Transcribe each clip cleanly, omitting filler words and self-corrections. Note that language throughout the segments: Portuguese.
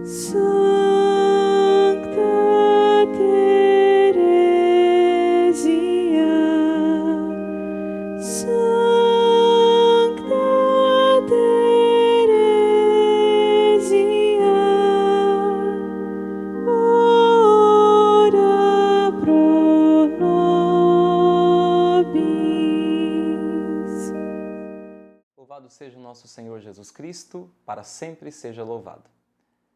Sancta Teresinha, Sancta Teresinha, ora pro nobis. Louvado seja o nosso Senhor Jesus Cristo, para sempre seja louvado.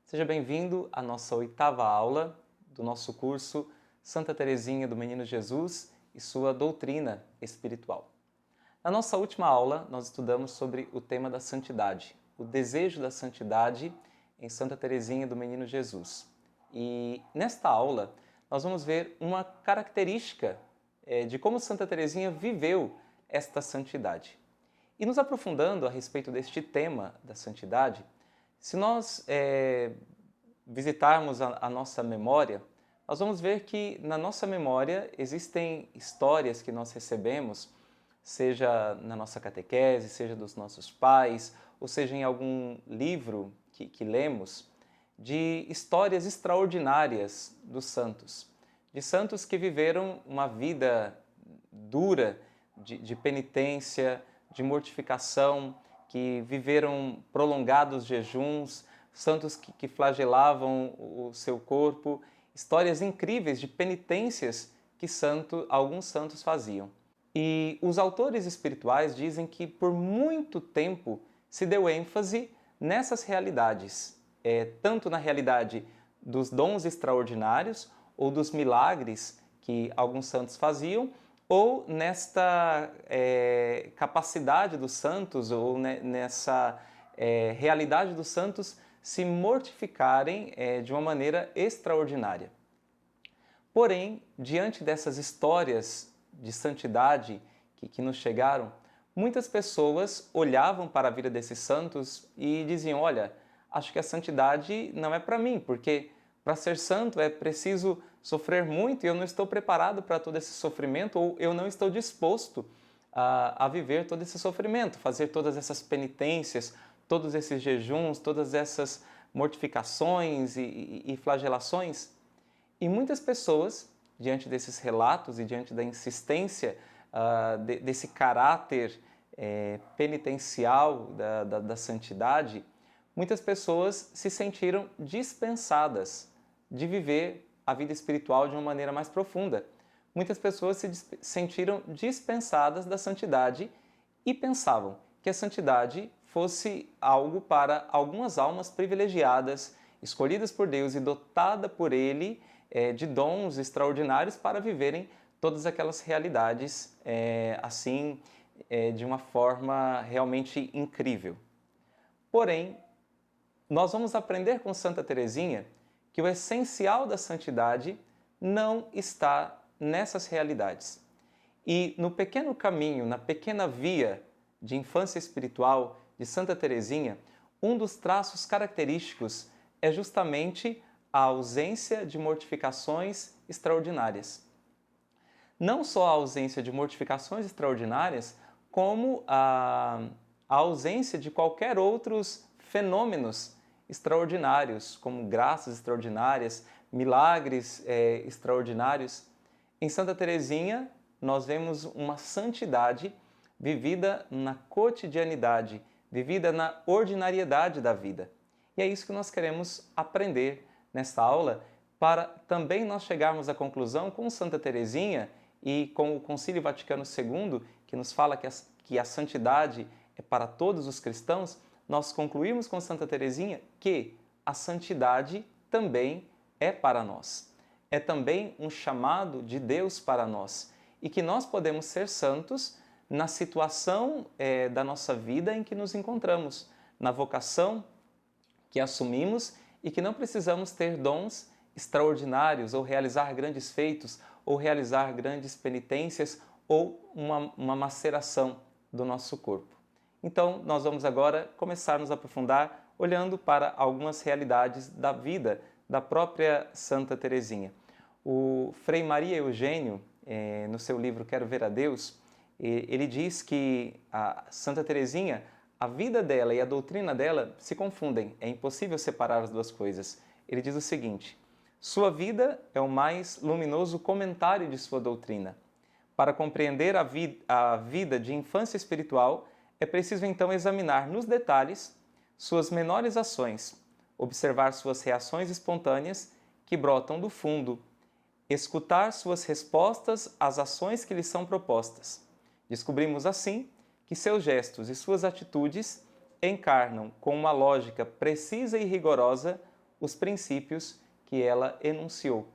Seja bem-vindo à nossa 8ª aula do nosso curso Santa Teresinha do Menino Jesus e sua doutrina espiritual. Na nossa última aula, nós estudamos sobre o tema da santidade, o desejo da santidade em Santa Teresinha do Menino Jesus. E nesta aula, nós vamos ver uma característica de como Santa Teresinha viveu esta santidade. E nos aprofundando a respeito deste tema da santidade, se nós visitarmos a nossa memória, nós vamos ver que na nossa memória existem histórias que nós recebemos, seja na nossa catequese, seja dos nossos pais, ou seja em algum livro que lemos, de histórias extraordinárias dos santos. De santos que viveram uma vida dura de penitência, de mortificação, que viveram prolongados jejuns, santos que flagelavam o seu corpo, histórias incríveis de penitências que alguns santos faziam. E os autores espirituais dizem que por muito tempo se deu ênfase nessas realidades, tanto na realidade dos dons extraordinários ou dos milagres que alguns santos faziam, ou nesta capacidade dos santos, ou nessa realidade dos santos se mortificarem de uma maneira extraordinária. Porém, diante dessas histórias de santidade que nos chegaram, muitas pessoas olhavam para a vida desses santos e diziam: olha, acho que a santidade não é para mim, porque para ser santo é preciso sofrer muito e eu não estou preparado para todo esse sofrimento, ou eu não estou disposto a viver todo esse sofrimento, fazer todas essas penitências, todos esses jejuns, todas essas mortificações e flagelações. E muitas pessoas, diante desses relatos e diante da insistência desse caráter penitencial da santidade, muitas pessoas se sentiram dispensadas de viver a vida espiritual de uma maneira mais profunda. Muitas pessoas se sentiram dispensadas da santidade e pensavam que a santidade fosse algo para algumas almas privilegiadas, escolhidas por Deus e dotada por Ele de dons extraordinários para viverem todas aquelas realidades de uma forma realmente incrível. Porém, nós vamos aprender com Santa Teresinha que o essencial da santidade não está nessas realidades. E no pequeno caminho, na pequena via de infância espiritual de Santa Teresinha, um dos traços característicos é justamente a ausência de mortificações extraordinárias. Não só a ausência de mortificações extraordinárias, como a ausência de qualquer outros fenômenos extraordinários, como graças extraordinárias, milagres extraordinários. Em Santa Teresinha, nós vemos uma santidade vivida na cotidianidade, vivida na ordinariedade da vida. E é isso que nós queremos aprender nesta aula, para também nós chegarmos à conclusão com Santa Teresinha e com o Concílio Vaticano II, que nos fala que a santidade é para todos os cristãos. Nós concluímos com Santa Teresinha que a santidade também é para nós. É também um chamado de Deus para nós e que nós podemos ser santos na situação da nossa vida em que nos encontramos, na vocação que assumimos e que não precisamos ter dons extraordinários ou realizar grandes feitos ou realizar grandes penitências ou uma maceração do nosso corpo. Então, nós vamos agora começar a nos aprofundar olhando para algumas realidades da vida da própria Santa Teresinha. O Frei Maria Eugênio, no seu livro Quero Ver a Deus, ele diz que a Santa Teresinha a vida dela e a doutrina dela se confundem, é impossível separar as duas coisas. Ele diz o seguinte: sua vida é o mais luminoso comentário de sua doutrina. Para compreender a vida de infância espiritual, é preciso então examinar nos detalhes suas menores ações, observar suas reações espontâneas que brotam do fundo, escutar suas respostas às ações que lhe são propostas. Descobrimos assim que seus gestos e suas atitudes encarnam com uma lógica precisa e rigorosa os princípios que ela enunciou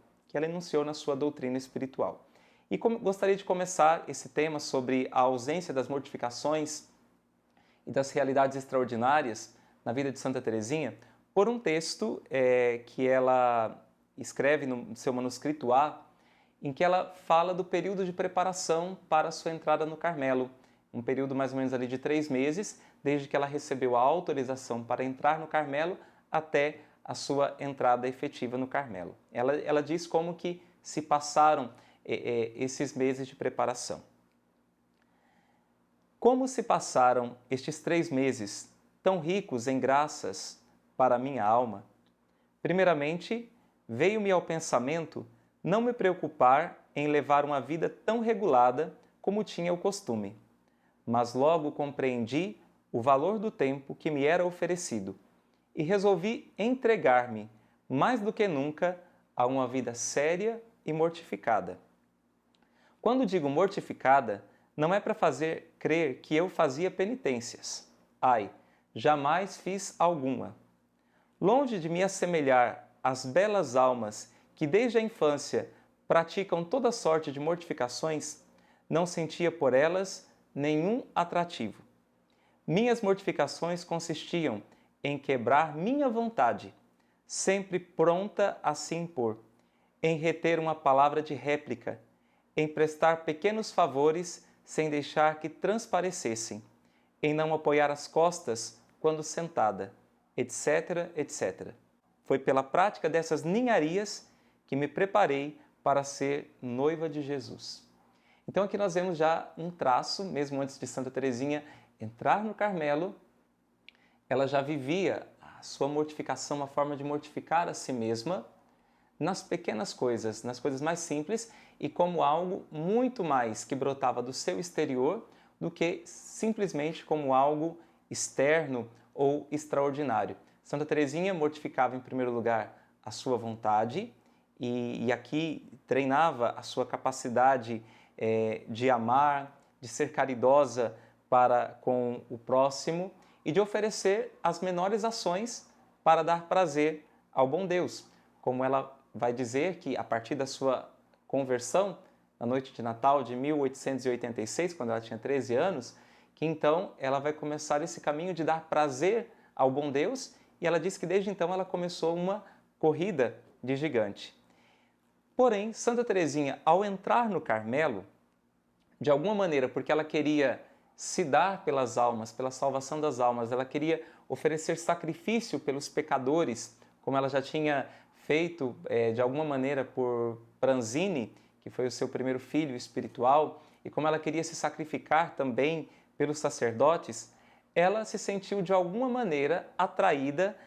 na sua doutrina espiritual. E gostaria de começar esse tema sobre a ausência das mortificações e das realidades extraordinárias na vida de Santa Teresinha por um texto que ela escreve no seu manuscrito A, em que ela fala do período de preparação para a sua entrada no Carmelo, um período mais ou menos ali de 3 meses, desde que ela recebeu a autorização para entrar no Carmelo até a sua entrada efetiva no Carmelo. Ela diz como que se passaram esses meses de preparação. Como se passaram estes 3 meses tão ricos em graças para a minha alma? Primeiramente, veio-me ao pensamento não me preocupar em levar uma vida tão regulada como tinha o costume, mas logo compreendi o valor do tempo que me era oferecido e resolvi entregar-me, mais do que nunca, a uma vida séria e mortificada. Quando digo mortificada, não é para fazer crer que eu fazia penitências. Ai, jamais fiz alguma. Longe de me assemelhar às belas almas que desde a infância praticam toda sorte de mortificações, não sentia por elas nenhum atrativo. Minhas mortificações consistiam em quebrar minha vontade, sempre pronta a se impor, em reter uma palavra de réplica, em prestar pequenos favores sem deixar que transparecessem, em não apoiar as costas quando sentada, etc, etc. Foi pela prática dessas ninharias que me preparei para ser noiva de Jesus. Então aqui nós vemos já um traço, mesmo antes de Santa Teresinha entrar no Carmelo, ela já vivia a sua mortificação, uma forma de mortificar a si mesma nas pequenas coisas, nas coisas mais simples e como algo muito mais que brotava do seu exterior do que simplesmente como algo externo ou extraordinário. Santa Teresinha mortificava em primeiro lugar a sua vontade e aqui treinava a sua capacidade de amar, de ser caridosa para com o próximo e de oferecer as menores ações para dar prazer ao bom Deus, como ela vai dizer que a partir da sua conversão, na noite de Natal de 1886, quando ela tinha 13 anos, que então ela vai começar esse caminho de dar prazer ao bom Deus e ela diz que desde então ela começou uma corrida de gigante. Porém, Santa Teresinha, ao entrar no Carmelo, de alguma maneira, porque ela queria se dar pelas almas, pela salvação das almas, ela queria oferecer sacrifício pelos pecadores, como ela já tinha feito de alguma maneira por Pranzini, que foi o seu primeiro filho espiritual, e como ela queria se sacrificar também pelos sacerdotes, ela se sentiu de alguma maneira atraída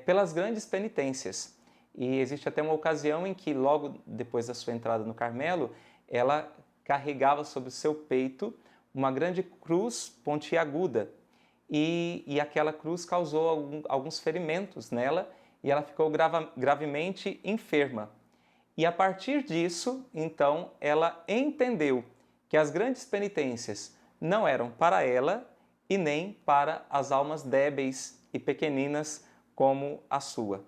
pelas grandes penitências. E existe até uma ocasião em que, logo depois da sua entrada no Carmelo, ela carregava sobre o seu peito uma grande cruz pontiaguda. E aquela cruz causou alguns ferimentos nela e ela ficou gravemente enferma. E a partir disso, então, ela entendeu que as grandes penitências não eram para ela e nem para as almas débeis e pequeninas como a sua.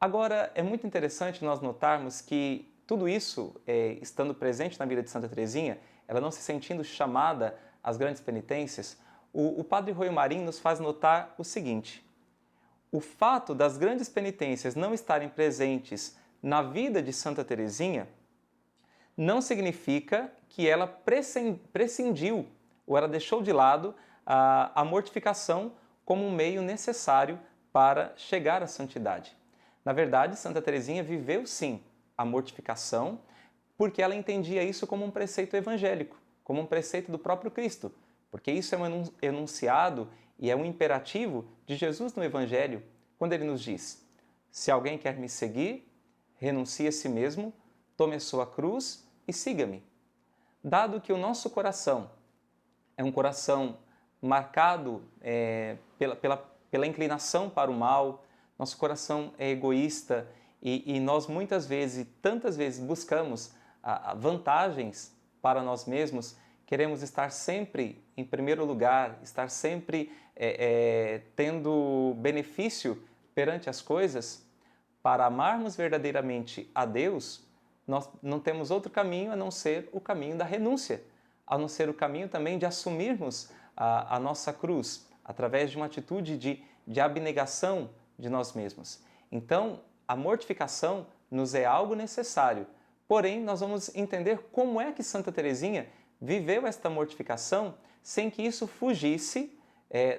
Agora, é muito interessante nós notarmos que tudo isso, estando presente na vida de Santa Teresinha, ela não se sentindo chamada às grandes penitências, o padre Rui Marim nos faz notar o seguinte: o fato das grandes penitências não estarem presentes na vida de Santa Teresinha não significa que ela prescindiu ou ela deixou de lado a mortificação como um meio necessário para chegar à santidade. Na verdade, Santa Teresinha viveu sim a mortificação porque ela entendia isso como um preceito evangélico, como um preceito do próprio Cristo, porque isso é um enunciado e é um imperativo de Jesus no Evangelho, quando ele nos diz: se alguém quer me seguir, renuncie a si mesmo, tome a sua cruz e siga-me. Dado que o nosso coração é um coração marcado pela inclinação para o mal, nosso coração é egoísta e nós muitas vezes, tantas vezes, buscamos vantagens para nós mesmos, queremos estar sempre em primeiro lugar, estar sempre tendo benefício perante as coisas. Para amarmos verdadeiramente a Deus, nós não temos outro caminho a não ser o caminho da renúncia, a não ser o caminho também de assumirmos a nossa cruz, através de uma atitude de abnegação de nós mesmos. Então, a mortificação nos é algo necessário, porém, nós vamos entender como é que Santa Teresinha viveu esta mortificação sem que isso fugisse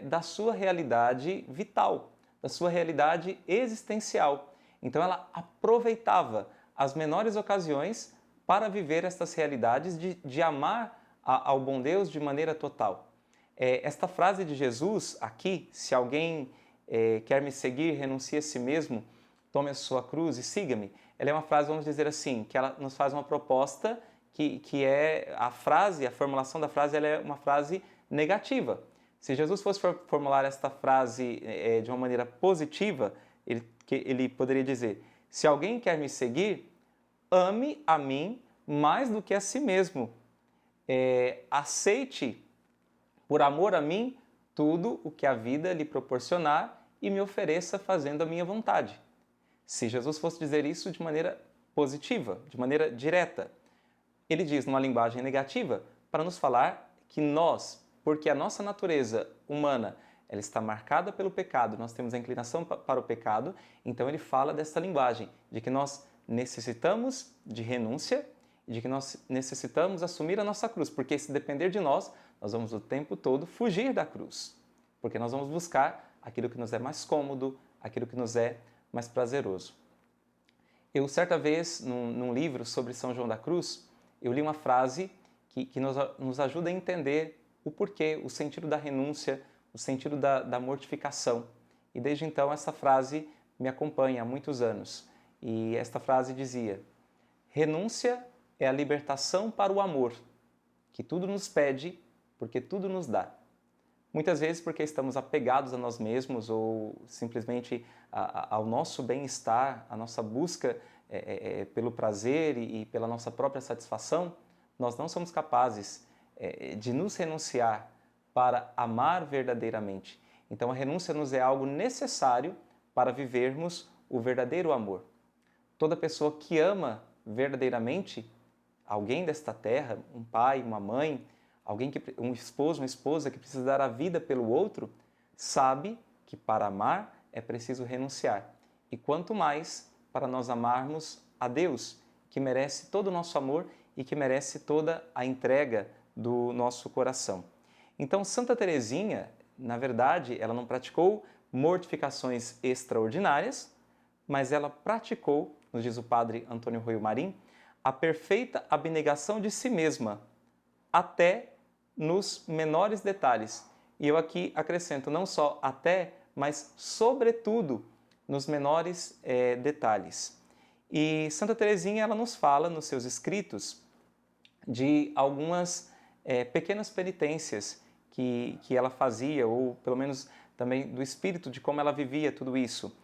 da sua realidade vital, da sua realidade existencial. Então, ela aproveitava as menores ocasiões para viver estas realidades de amar ao bom Deus de maneira total. Esta frase de Jesus aqui, se alguém quer me seguir, renuncie a si mesmo, tome a sua cruz e siga-me, ela é uma frase, vamos dizer assim, que ela nos faz uma proposta que é a frase, a formulação da frase, ela é uma frase negativa. Se Jesus fosse formular esta frase de uma maneira positiva, ele poderia dizer: se alguém quer me seguir, ame a mim mais do que a si mesmo. Aceite, por amor a mim, tudo o que a vida lhe proporcionar e me ofereça fazendo a minha vontade. Se Jesus fosse dizer isso de maneira positiva, de maneira direta, ele diz numa linguagem negativa para nos falar que nós, porque a nossa natureza humana ela está marcada pelo pecado, nós temos a inclinação para o pecado, então ele fala dessa linguagem, de que nós necessitamos de renúncia e de que nós necessitamos assumir a nossa cruz, porque se depender de nós, nós vamos o tempo todo fugir da cruz, porque nós vamos buscar aquilo que nos é mais cômodo, aquilo que nos é mais prazeroso. Eu, certa vez, num livro sobre São João da Cruz, eu li uma frase que nos ajuda a entender o porquê, o sentido da renúncia, o sentido da mortificação. E desde então essa frase me acompanha há muitos anos. E esta frase dizia: renúncia é a libertação para o amor, que tudo nos pede, porque tudo nos dá. Muitas vezes porque estamos apegados a nós mesmos ou simplesmente ao nosso bem-estar, a nossa busca pelo prazer e pela nossa própria satisfação, nós não somos capazes de nos renunciar para amar verdadeiramente. Então a renúncia nos é algo necessário para vivermos o verdadeiro amor. Toda pessoa que ama verdadeiramente alguém desta terra, um pai, uma mãe, um esposo, uma esposa que precisa dar a vida pelo outro, sabe que para amar é preciso renunciar. E quanto mais para nós amarmos a Deus, que merece todo o nosso amor e que merece toda a entrega do nosso coração. Então, Santa Teresinha, na verdade, ela não praticou mortificações extraordinárias, mas ela praticou, nos diz o padre Antônio Roio Marim, a perfeita abnegação de si mesma, até nos menores detalhes. E eu aqui acrescento não só até, mas sobretudo nos menores detalhes. E Santa Teresinha ela nos fala nos seus escritos de algumas pequenas penitências que ela fazia, ou pelo menos também do espírito de como ela vivia tudo isso.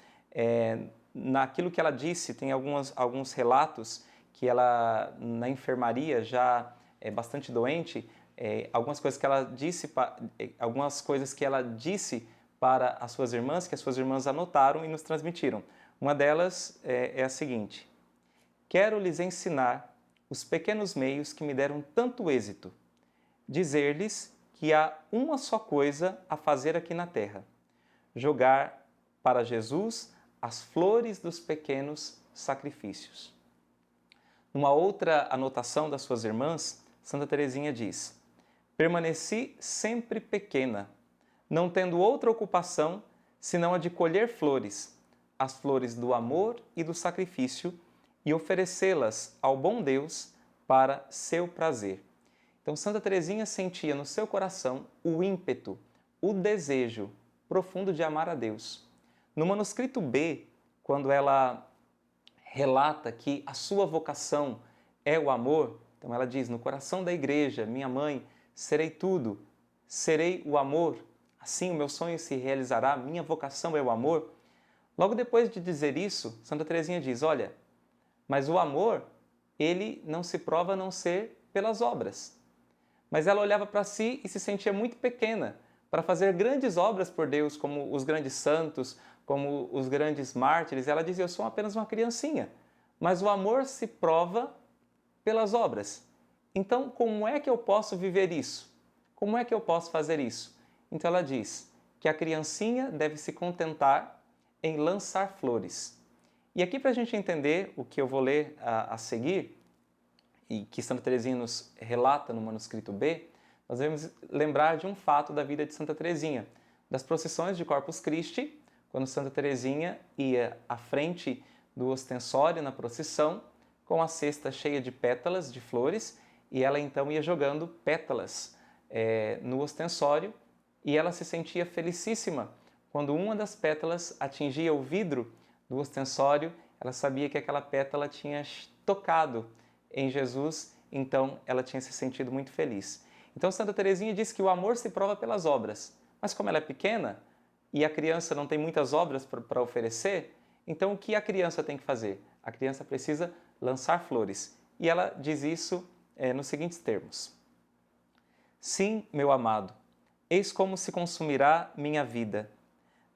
Naquilo que ela disse, tem alguns relatos que ela, na enfermaria, já bastante doente, algumas coisas que ela disse para as suas irmãs, que as suas irmãs anotaram e nos transmitiram. Uma delas é a seguinte: quero lhes ensinar os pequenos meios que me deram tanto êxito, dizer-lhes que há uma só coisa a fazer aqui na terra: jogar para Jesus as flores dos pequenos sacrifícios. Numa outra anotação das suas irmãs, Santa Teresinha diz: permaneci sempre pequena, não tendo outra ocupação senão a de colher flores, as flores do amor e do sacrifício, e oferecê-las ao bom Deus para seu prazer. Então, Santa Teresinha sentia no seu coração o ímpeto o desejo profundo de amar a Deus. No manuscrito B, quando ela relata que a sua vocação é o amor, então ela diz: no coração da igreja, minha mãe, serei tudo, serei o amor, assim o meu sonho se realizará, minha vocação é o amor. Logo depois de dizer isso, Santa Teresinha diz: olha, mas o amor, ele não se prova a não ser pelas obras. Mas ela olhava para si e se sentia muito pequena para fazer grandes obras por Deus, como os grandes santos, como os grandes mártires. Ela dizia: eu sou apenas uma criancinha. Mas o amor se prova pelas obras. Então, como é que eu posso viver isso? Como é que eu posso fazer isso? Então ela diz que a criancinha deve se contentar em lançar flores. E aqui, para a gente entender o que eu vou ler a seguir, e que Santa Teresinha nos relata no manuscrito B, nós devemos lembrar de um fato da vida de Santa Teresinha, das procissões de Corpus Christi, quando Santa Teresinha ia à frente do ostensório na procissão, com a cesta cheia de pétalas de flores, e ela então ia jogando pétalas no ostensório, e ela se sentia felicíssima quando uma das pétalas atingia o vidro do ostensório. Ela sabia que aquela pétala tinha tocado em Jesus, então ela tinha se sentido muito feliz. Então Santa Teresinha diz que o amor se prova pelas obras, mas como ela é pequena e a criança não tem muitas obras para oferecer, então o que a criança tem que fazer? A criança precisa lançar flores. E ela diz isso nos seguintes termos: sim, meu amado, eis como se consumirá minha vida.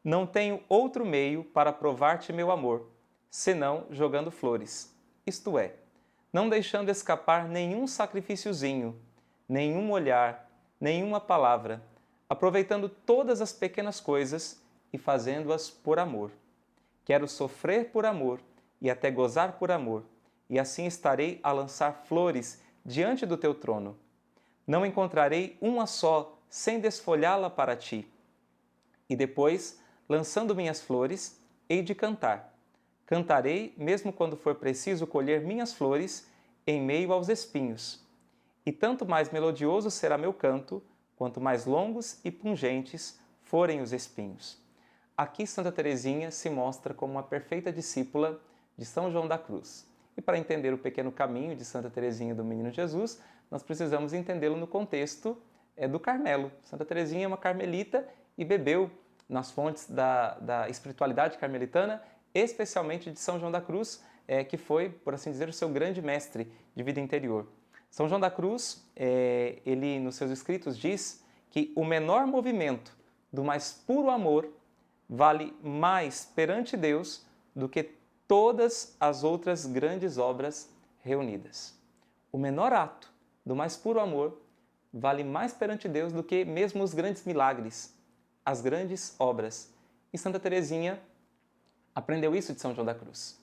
Não tenho outro meio para provar-te meu amor, senão jogando flores, isto é, não deixando escapar nenhum sacrifíciozinho, nenhum olhar, nenhuma palavra, aproveitando todas as pequenas coisas e fazendo-as por amor. Quero sofrer por amor e até gozar por amor, e assim estarei a lançar flores diante do teu trono. Não encontrarei uma só sem desfolhá-la para ti. E depois, lançando minhas flores, hei de cantar. Cantarei, mesmo quando for preciso colher minhas flores, em meio aos espinhos. E tanto mais melodioso será meu canto, quanto mais longos e pungentes forem os espinhos. Aqui Santa Teresinha se mostra como uma perfeita discípula de São João da Cruz. E para entender o pequeno caminho de Santa Teresinha do Menino Jesus, nós precisamos entendê-lo no contexto do Carmelo. Santa Teresinha é uma carmelita e bebeu nas fontes da espiritualidade carmelitana, especialmente de São João da Cruz, que foi, por assim dizer, o seu grande mestre de vida interior. São João da Cruz, ele nos seus escritos diz que o menor movimento do mais puro amor vale mais perante Deus do que todas as outras grandes obras reunidas. O menor ato do mais puro amor vale mais perante Deus do que mesmo os grandes milagres, as grandes obras. E Santa Teresinha aprendeu isso de São João da Cruz.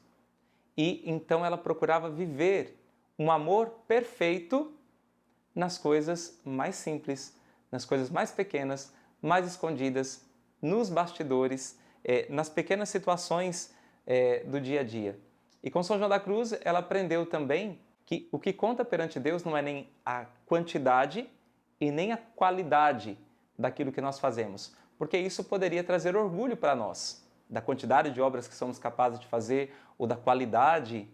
E então ela procurava viver um amor perfeito nas coisas mais simples, nas coisas mais pequenas, mais escondidas, nos bastidores, nas pequenas situações do dia a dia. E com São João da Cruz ela aprendeu também que o que conta perante Deus não é nem a quantidade e nem a qualidade daquilo que nós fazemos, porque isso poderia trazer orgulho para nós, da quantidade de obras que somos capazes de fazer ou da qualidade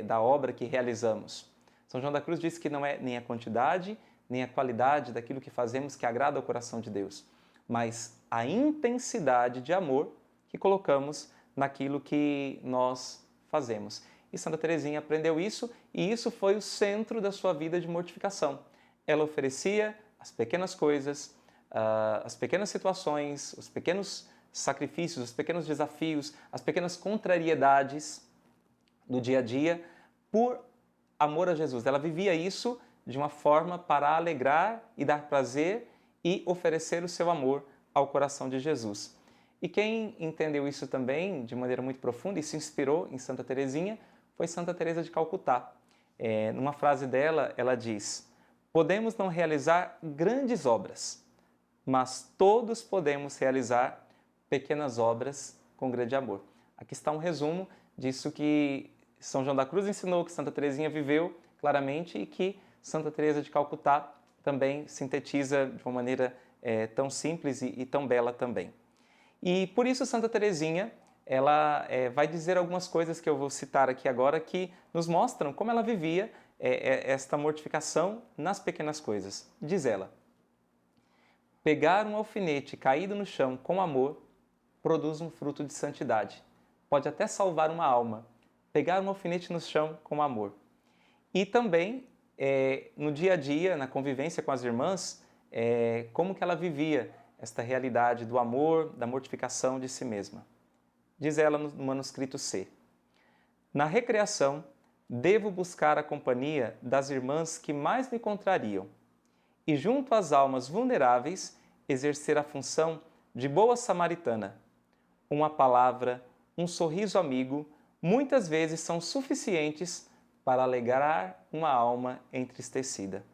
da obra que realizamos. São João da Cruz diz que não é nem a quantidade, nem a qualidade daquilo que fazemos que agrada ao coração de Deus, mas a intensidade de amor que colocamos naquilo que nós fazemos. E Santa Teresinha aprendeu isso, e isso foi o centro da sua vida de mortificação. Ela oferecia as pequenas coisas, as pequenas situações, os pequenos sacrifícios, os pequenos desafios, as pequenas contrariedades do dia a dia por amor a Jesus. Ela vivia isso de uma forma para alegrar e dar prazer e oferecer o seu amor ao coração de Jesus. E quem entendeu isso também de maneira muito profunda e se inspirou em Santa Teresinha foi Santa Teresa de Calcutá. Numa frase dela, ela diz: podemos não realizar grandes obras, mas todos podemos realizar pequenas obras com grande amor. Aqui está um resumo disso que São João da Cruz ensinou, que Santa Teresinha viveu claramente e que Santa Teresa de Calcutá também sintetiza de uma maneira tão simples e tão bela também. E por isso Santa Teresinha, ela vai dizer algumas coisas que eu vou citar aqui agora que nos mostram como ela vivia esta mortificação nas pequenas coisas. Diz ela: pegar um alfinete caído no chão com amor produz um fruto de santidade. Pode até salvar uma alma. Pegar um alfinete no chão com amor. E também, no dia a dia, na convivência com as irmãs, como que ela vivia esta realidade do amor, da mortificação de si mesma. Diz ela no manuscrito C: na recreação, devo buscar a companhia das irmãs que mais me contrariam e, junto às almas vulneráveis, exercer a função de boa samaritana. Uma palavra, um sorriso amigo, muitas vezes são suficientes para alegrar uma alma entristecida.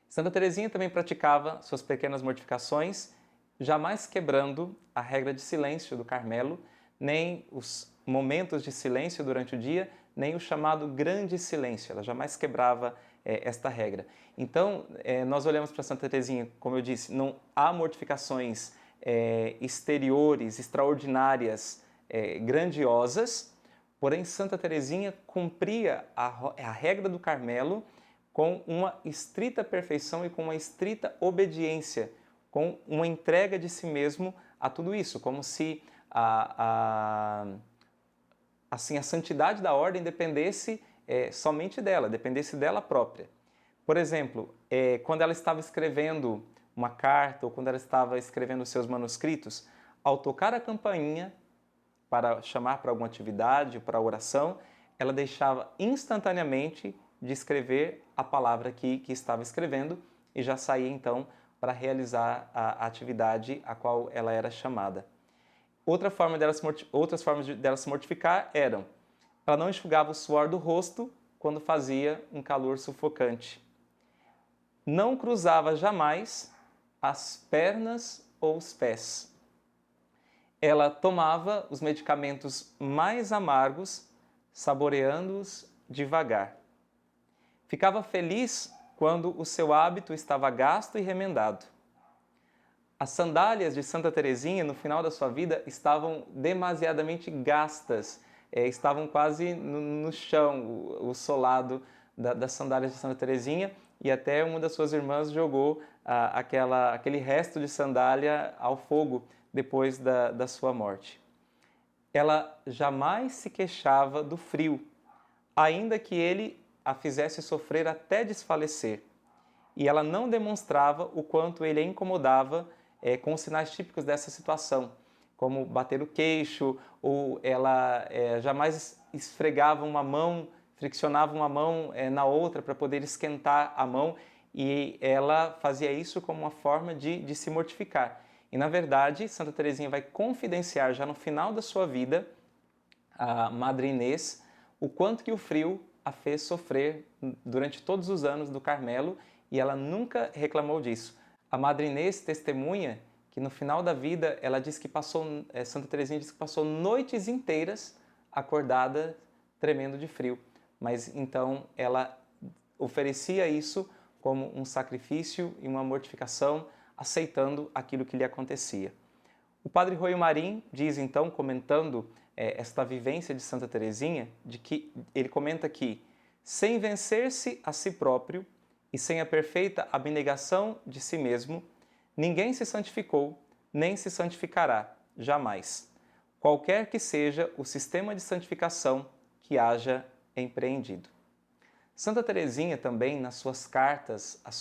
Santa Teresinha também praticava suas pequenas mortificações, jamais quebrando a regra de silêncio do Carmelo, nem os momentos de silêncio durante o dia, nem o chamado grande silêncio. Ela jamais quebrava esta regra. Então, nós olhamos para Santa Teresinha, como eu disse, não há mortificações exteriores, extraordinárias, grandiosas, porém Santa Teresinha cumpria a regra do Carmelo com uma estrita perfeição e com uma estrita obediência, com uma entrega de si mesmo a tudo isso, como se assim, a santidade da ordem dependesse somente dela, dependesse dela própria. Por exemplo, quando ela estava escrevendo uma carta ou quando ela estava escrevendo os seus manuscritos, ao tocar a campainha para chamar para alguma atividade, para oração, ela deixava instantaneamente de escrever a palavra que estava escrevendo e já saía então para realizar a atividade a qual ela era chamada. Outras formas dela se mortificar eram: ela não enxugava o suor do rosto quando fazia um calor sufocante. Não cruzava jamais as pernas ou os pés. Ela tomava os medicamentos mais amargos, saboreando-os devagar. Ficava feliz quando o seu hábito estava gasto e remendado. As sandálias de Santa Teresinha, no final da sua vida, estavam demasiadamente gastas, estavam quase no chão, o solado das sandálias de Santa Teresinha, e até uma das suas irmãs jogou aquele resto de sandália ao fogo depois da sua morte. Ela jamais se queixava do frio, ainda que ele a fizesse sofrer até desfalecer, e ela não demonstrava o quanto ele a incomodava com os sinais típicos dessa situação, como bater o queixo, ou ela jamais esfregava uma mão, friccionava uma mão na outra para poder esquentar a mão, e ela fazia isso como uma forma de se mortificar. E, na verdade, Santa Teresinha vai confidenciar já no final da sua vida a Madre Inês o quanto que o frio a fez sofrer durante todos os anos do Carmelo, e ela nunca reclamou disso. A Madre Inês testemunha que no final da vida ela diz que Santa Teresinha diz que passou noites inteiras acordada tremendo de frio, mas então ela oferecia isso como um sacrifício e uma mortificação, aceitando aquilo que lhe acontecia. O padre Roio Marim diz então, comentando esta vivência de Santa Teresinha, de que ele comenta que, sem vencer-se a si próprio e sem a perfeita abnegação de si mesmo, ninguém se santificou, nem se santificará, jamais, qualquer que seja o sistema de santificação que haja empreendido. Santa Teresinha também, nas suas cartas às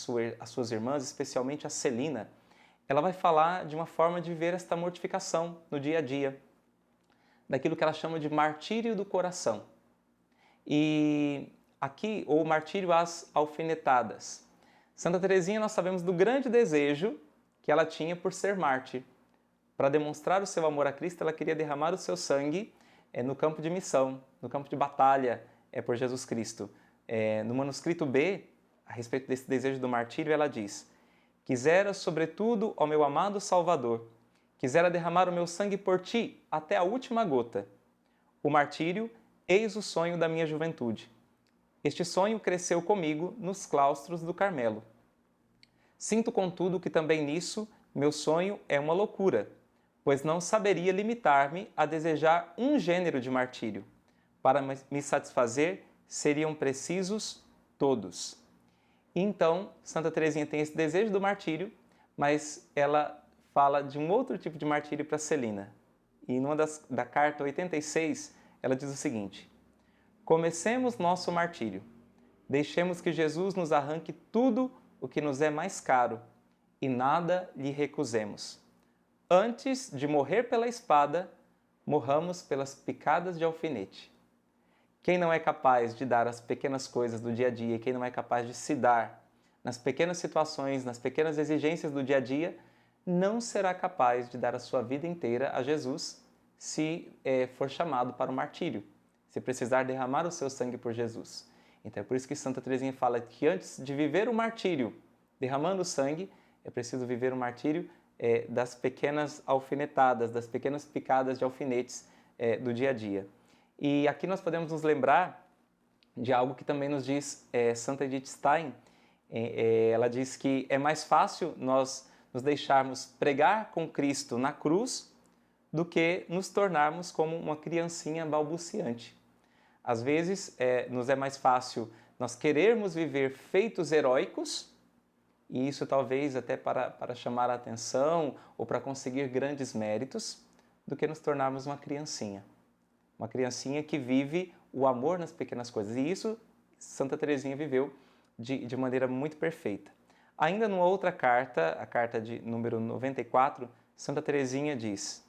suas irmãs, especialmente a Celina, ela vai falar de uma forma de ver esta mortificação no dia a dia, daquilo que ela chama de martírio do coração. E aqui, ou martírio às alfinetadas. Santa Teresinha, nós sabemos do grande desejo que ela tinha por ser mártir. Para demonstrar o seu amor a Cristo, ela queria derramar o seu sangue no campo de missão, no campo de batalha por Jesus Cristo. No manuscrito B, a respeito desse desejo do martírio, ela diz: quisera, sobretudo, ó meu amado Salvador, quisera derramar o meu sangue por ti até a última gota. O martírio, eis o sonho da minha juventude. Este sonho cresceu comigo nos claustros do Carmelo. Sinto, contudo, que também nisso meu sonho é uma loucura, pois não saberia limitar-me a desejar um gênero de martírio. Para me satisfazer, seriam precisos todos. E então, Santa Teresinha tem esse desejo do martírio, mas ela fala de um outro tipo de martírio para Celina. E da carta 86, ela diz o seguinte: comecemos nosso martírio. Deixemos que Jesus nos arranque tudo o que nos é mais caro e nada lhe recusemos. Antes de morrer pela espada, morramos pelas picadas de alfinete. Quem não é capaz de dar as pequenas coisas do dia a dia, quem não é capaz de se dar nas pequenas situações, nas pequenas exigências do dia a dia, não será capaz de dar a sua vida inteira a Jesus se for chamado para o martírio, se precisar derramar o seu sangue por Jesus. Então é por isso que Santa Teresinha fala que antes de viver o martírio derramando sangue, é preciso viver o martírio das pequenas alfinetadas, das pequenas picadas de alfinetes do dia a dia. E aqui nós podemos nos lembrar de algo que também nos diz Santa Edith Stein. Ela diz que é mais fácil nós nos deixarmos pregar com Cristo na cruz do que nos tornarmos como uma criancinha balbuciante. Às vezes, nos é mais fácil nós querermos viver feitos heróicos, e isso talvez até para chamar a atenção ou para conseguir grandes méritos, do que nos tornarmos uma criancinha. Uma criancinha que vive o amor nas pequenas coisas. E isso Santa Teresinha viveu de maneira muito perfeita. Ainda numa outra carta, a carta de número 94, Santa Teresinha diz: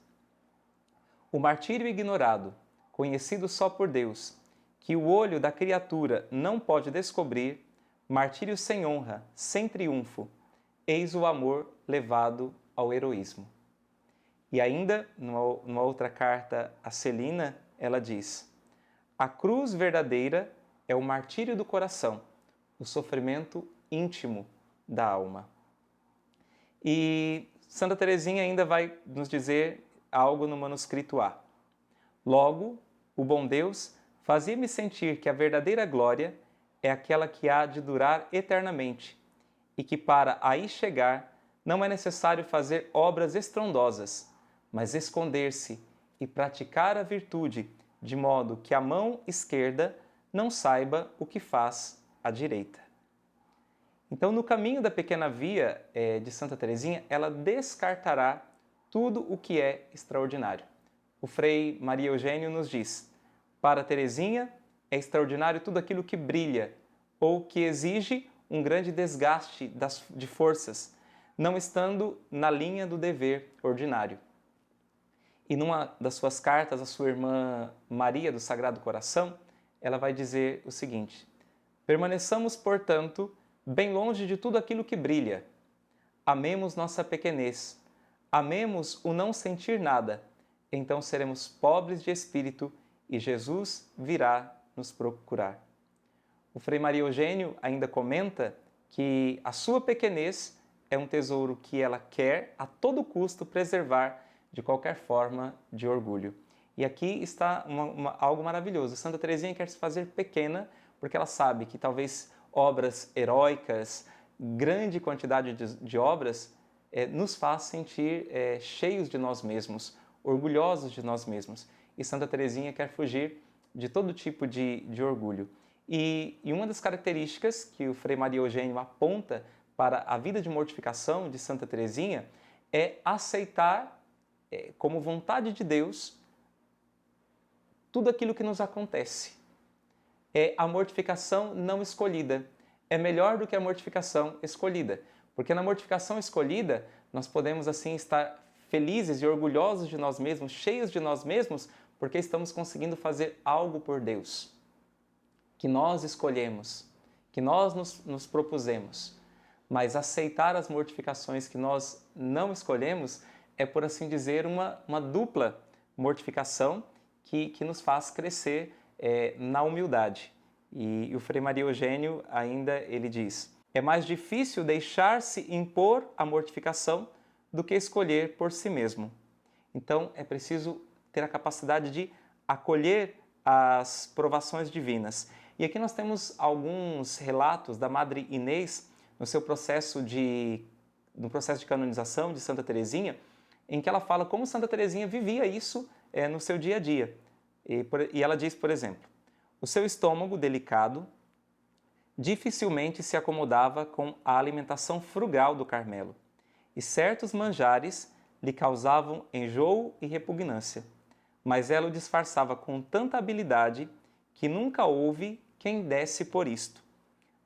o martírio ignorado, conhecido só por Deus, que o olho da criatura não pode descobrir, martírio sem honra, sem triunfo, eis o amor levado ao heroísmo. E ainda, numa outra carta a Celina, ela diz: a cruz verdadeira é o martírio do coração, o sofrimento íntimo da alma. E Santa Teresinha ainda vai nos dizer algo no manuscrito A. Logo, o bom Deus fazia-me sentir que a verdadeira glória é aquela que há de durar eternamente e que para aí chegar não é necessário fazer obras estrondosas, mas esconder-se e praticar a virtude de modo que a mão esquerda não saiba o que faz a direita. Então, no caminho da pequena via de Santa Teresinha, ela descartará tudo o que é extraordinário. O Frei Maria Eugênio nos diz: para Teresinha é extraordinário tudo aquilo que brilha ou que exige um grande desgaste de forças, não estando na linha do dever ordinário. E numa das suas cartas à sua irmã Maria do Sagrado Coração, ela vai dizer o seguinte: permaneçamos, portanto, bem longe de tudo aquilo que brilha. Amemos nossa pequenez, amemos o não sentir nada, então seremos pobres de espírito e Jesus virá nos procurar. O Frei Maria Eugênio ainda comenta que a sua pequenez é um tesouro que ela quer a todo custo preservar de qualquer forma de orgulho. E aqui está algo maravilhoso. Santa Teresinha quer se fazer pequena porque ela sabe que talvez obras heróicas, grande quantidade de obras, nos faz sentir cheios de nós mesmos, orgulhosos de nós mesmos. E Santa Teresinha quer fugir de todo tipo de orgulho. E uma das características que o Frei Maria Eugênio aponta para a vida de mortificação de Santa Teresinha é aceitar como vontade de Deus tudo aquilo que nos acontece. É a mortificação não escolhida. É melhor do que a mortificação escolhida, porque na mortificação escolhida nós podemos assim estar felizes e orgulhosos de nós mesmos, cheios de nós mesmos, porque estamos conseguindo fazer algo por Deus, que nós escolhemos, que nós nos propusemos. Mas aceitar as mortificações que nós não escolhemos é, por assim dizer, uma dupla mortificação que nos faz crescer na humildade. E o Frei Maria Eugênio ainda ele diz: é mais difícil deixar-se impor a mortificação do que escolher por si mesmo. Então é preciso ter a capacidade de acolher as provações divinas. E aqui nós temos alguns relatos da Madre Inês no processo de canonização de Santa Teresinha, em que ela fala como Santa Teresinha vivia isso no seu dia a dia. E ela diz, por exemplo, o seu estômago delicado dificilmente se acomodava com a alimentação frugal do Carmelo, e certos manjares lhe causavam enjoo e repugnância, mas ela o disfarçava com tanta habilidade que nunca houve quem desse por isto.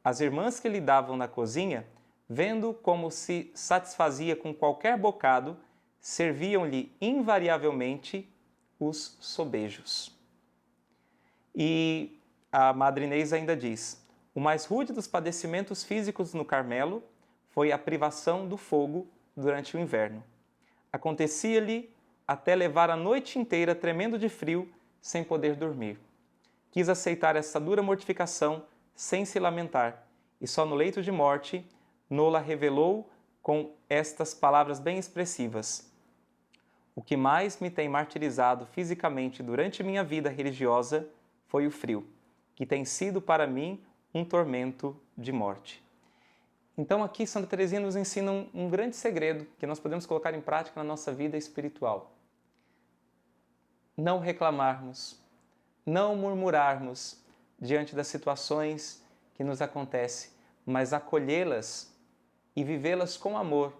As irmãs que lhe davam na cozinha, vendo como se satisfazia com qualquer bocado, serviam-lhe invariavelmente os sobejos. E a Madre Inês ainda diz: o mais rude dos padecimentos físicos no Carmelo foi a privação do fogo durante o inverno. Acontecia-lhe até levar a noite inteira tremendo de frio, sem poder dormir. Quis aceitar essa dura mortificação sem se lamentar, e só no leito de morte nola revelou com estas palavras bem expressivas: o que mais me tem martirizado fisicamente durante minha vida religiosa foi o frio, que tem sido para mim um tormento de morte. Então aqui Santa Teresinha nos ensina um grande segredo que nós podemos colocar em prática na nossa vida espiritual. Não reclamarmos, não murmurarmos diante das situações que nos acontecem, mas acolhê-las e vivê-las com amor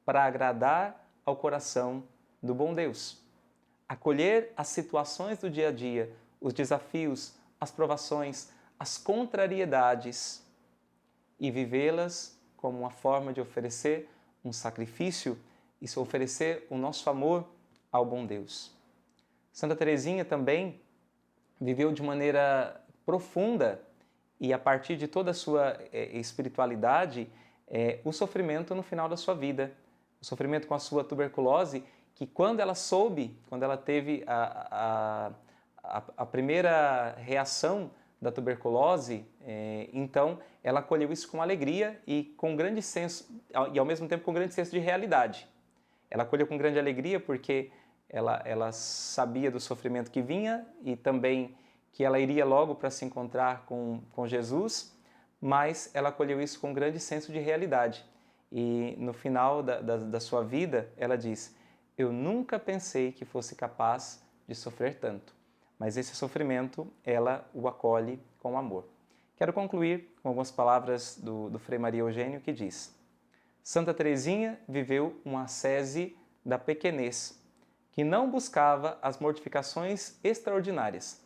para agradar ao coração do bom Deus. Acolher as situações do dia a dia, os desafios, as provações, as contrariedades e vivê-las como uma forma de oferecer um sacrifício e se oferecer o nosso amor ao bom Deus. Santa Teresinha também viveu de maneira profunda e a partir de toda a sua espiritualidade o sofrimento no final da sua vida, o sofrimento com a sua tuberculose, que quando ela teve a primeira reação da tuberculose, então ela acolheu isso com alegria e com grande senso, e ao mesmo tempo com grande senso de realidade. Ela acolheu com grande alegria porque ela sabia do sofrimento que vinha e também que ela iria logo para se encontrar com Jesus, mas ela acolheu isso com grande senso de realidade. E no final da sua vida, ela diz: eu nunca pensei que fosse capaz de sofrer tanto, mas esse sofrimento ela o acolhe com amor. Quero concluir com algumas palavras do Frei Maria Eugênio, que diz: Santa Teresinha viveu uma ascese da pequenez, que não buscava as mortificações extraordinárias,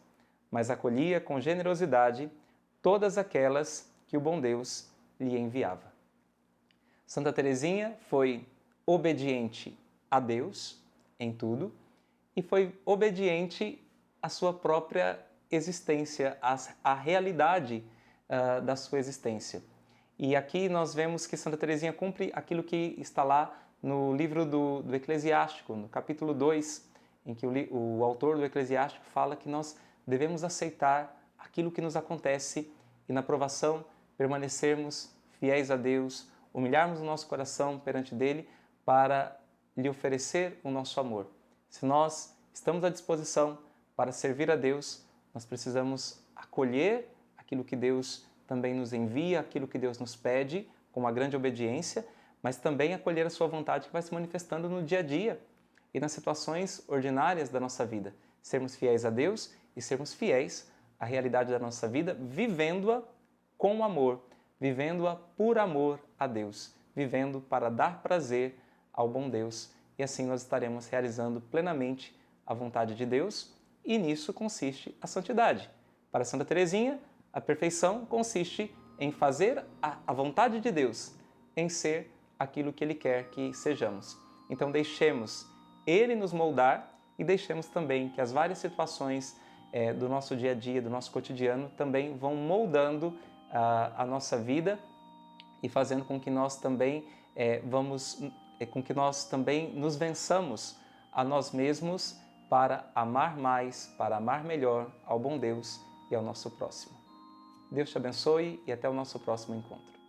mas acolhia com generosidade todas aquelas que o bom Deus lhe enviava. Santa Teresinha foi obediente a Deus em tudo e foi obediente à sua própria existência, à realidade da sua existência. E aqui nós vemos que Santa Teresinha cumpre aquilo que está lá no livro do Eclesiástico, no capítulo 2, em que o autor do Eclesiástico fala que nós devemos aceitar aquilo que nos acontece e na provação permanecermos fiéis a Deus, humilharmos o nosso coração perante dele para lhe oferecer o nosso amor. Se nós estamos à disposição para servir a Deus, nós precisamos acolher aquilo que Deus também nos envia, aquilo que Deus nos pede, com uma grande obediência, mas também acolher a sua vontade que vai se manifestando no dia a dia e nas situações ordinárias da nossa vida. Sermos fiéis a Deus e sermos fiéis à realidade da nossa vida, vivendo-a com amor, vivendo-a por amor a Deus, vivendo para dar prazer ao bom Deus. E assim nós estaremos realizando plenamente a vontade de Deus, e nisso consiste a santidade. Para Santa Teresinha, a perfeição consiste em fazer a vontade de Deus, em ser aquilo que Ele quer que sejamos. Então deixemos Ele nos moldar e deixemos também que as várias situações do nosso dia a dia, do nosso cotidiano, também vão moldando a nossa vida e fazendo com que nós também nos vençamos a nós mesmos para amar mais, para amar melhor ao bom Deus e ao nosso próximo. Deus te abençoe e até o nosso próximo encontro.